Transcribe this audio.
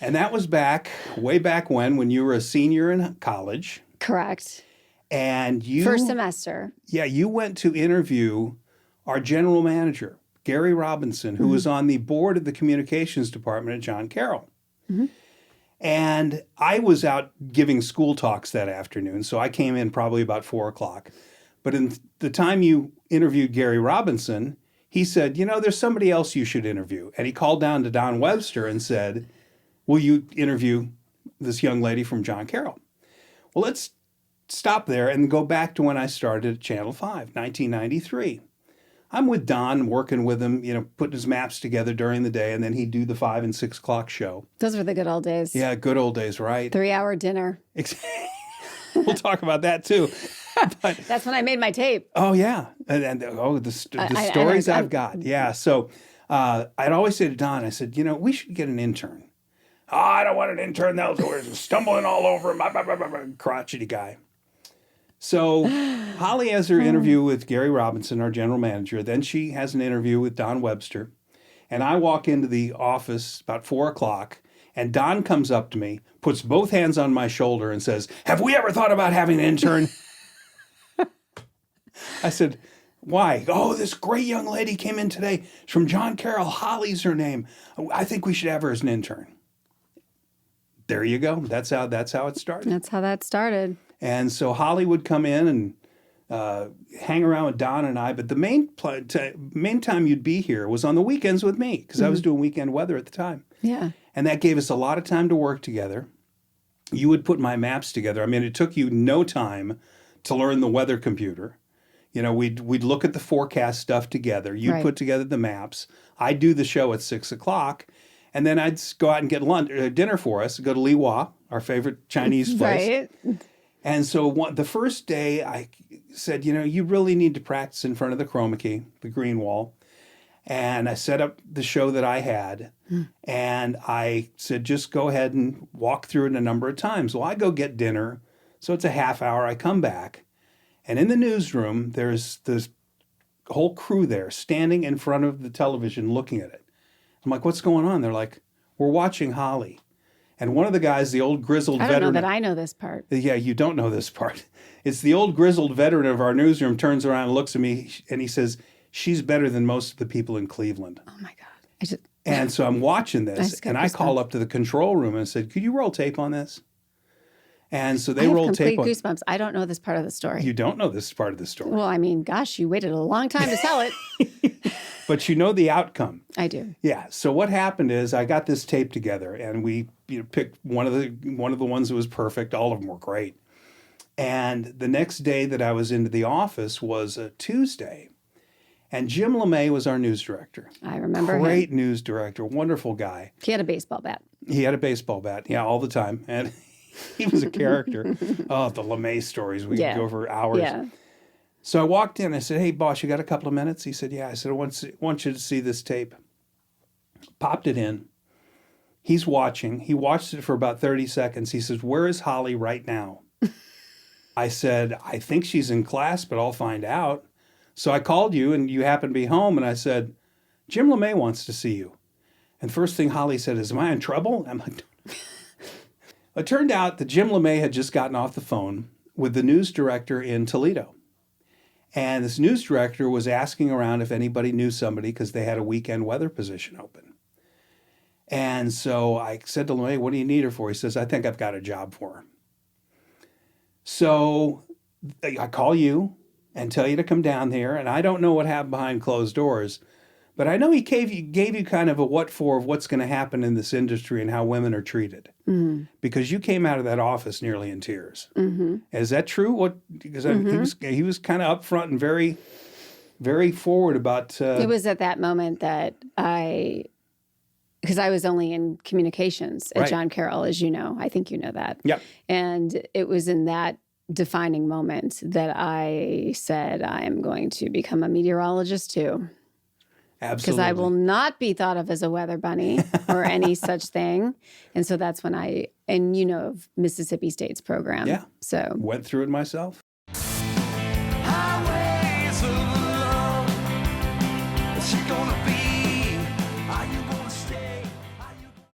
And that was way back when you were a senior in college. Correct. And you... First semester. Yeah, you went to interview our general manager, Gary Robinson, who was on the board of the communications department at John Carroll. Mm-hmm. And I was out giving school talks that afternoon, so I came in probably about 4 o'clock. But in the time you interviewed Gary Robinson, he said, there's somebody else you should interview. And he called down to Don Webster and said, will you interview this young lady from John Carroll? Well, let's stop there and go back to when I started at Channel 5, 1993. I'm with Don, working with him, putting his maps together during the day, and then he'd do the 5 and 6 o'clock show. Those were the good old days. Yeah, good old days, right? 3-hour dinner. We'll talk about that too. But, that's when I made my tape. Oh, yeah. The stories I've got. Yeah. So I'd always say to Don, I said, we should get an intern. Oh, I don't want an intern. They'll stumbling all over him. Crotchety guy. So Hollie has her interview with Gary Robinson, our general manager. Then she has an interview with Don Webster. And I walk into the office about 4 o'clock, and Don comes up to me, puts both hands on my shoulder and says, have we ever thought about having an intern? I said, why? Oh, this great young lady came in today. She's from John Carroll. Hollie's her name. I think we should have her as an intern. There you go. That's how it started. That's how that started. And so Hollie would come in and hang around with Don and I. But the main time you'd be here was on the weekends with me, because I was doing weekend weather at the time. Yeah. And that gave us a lot of time to work together. You would put my maps together. I mean, it took you no time to learn the weather computer. We'd look at the forecast stuff together. You'd put together the maps. I'd do the show at 6 o'clock. And then I'd go out and get dinner for us, go to Li Wah, our favorite Chinese place. Right. And so the first day I said, you really need to practice in front of the chroma key, the green wall. And I set up the show that I had. And I said, just go ahead and walk through it a number of times. Well, I go get dinner. So it's a half hour. I come back. And in the newsroom, there's this whole crew there standing in front of the television looking at it. I'm like, what's going on? They're like, we're watching Hollie. And one of the guys, the old grizzled veteran. I don't know that I know this part. Yeah, you don't know this part. It's the old grizzled veteran of our newsroom turns around and looks at me and he says, she's better than most of the people in Cleveland. Oh, my God. And so I'm watching this and I call up to the control room and I said, could you roll tape on this? And so they rolled tape on. Goosebumps. I don't know this part of the story. You don't know this part of the story. Well, I mean, gosh, you waited a long time to tell it. But you know the outcome. I do. Yeah. So what happened is I got this tape together and we picked one of the ones that was perfect. All of them were great. And the next day that I was into the office was a Tuesday. And Jim LeMay was our news director. I remember Great him. News director, wonderful guy. He had a baseball bat. He had a baseball bat, yeah, all the time. And he was a character. Oh, the LeMay stories. We could go for hours. Yeah. So I walked in. I said, hey, boss, you got a couple of minutes? He said, yeah. I said, I want you to see this tape. Popped it in. He's watching. He watched it for about 30 seconds. He says, where is Hollie right now? I said, I think she's in class, but I'll find out. So I called you, and you happened to be home, and I said, Jim LeMay wants to see you. And first thing Hollie said is, am I in trouble? I'm like, it turned out that Jim LeMay had just gotten off the phone with the news director in Toledo. And this news director was asking around if anybody knew somebody because they had a weekend weather position open. And so I said to LeMay, what do you need her for? He says, I think I've got a job for her. So I call you and tell you to come down here. And I don't know what happened behind closed doors, but I know he gave you kind of a what for of what's going to happen in this industry and how women are treated. Mm-hmm. Because you came out of that office nearly in tears. Mm-hmm. Is that true? Because he was kind of upfront and very, very forward about... It was at that moment that because I was only in communications at John Carroll, as you know. I think you know that. Yep. And it was in that defining moment that I said, I am going to become a meteorologist too. Absolutely. Because I will not be thought of as a weather bunny or any such thing. And so that's when and you know of Mississippi State's program. Yeah. So went through it myself.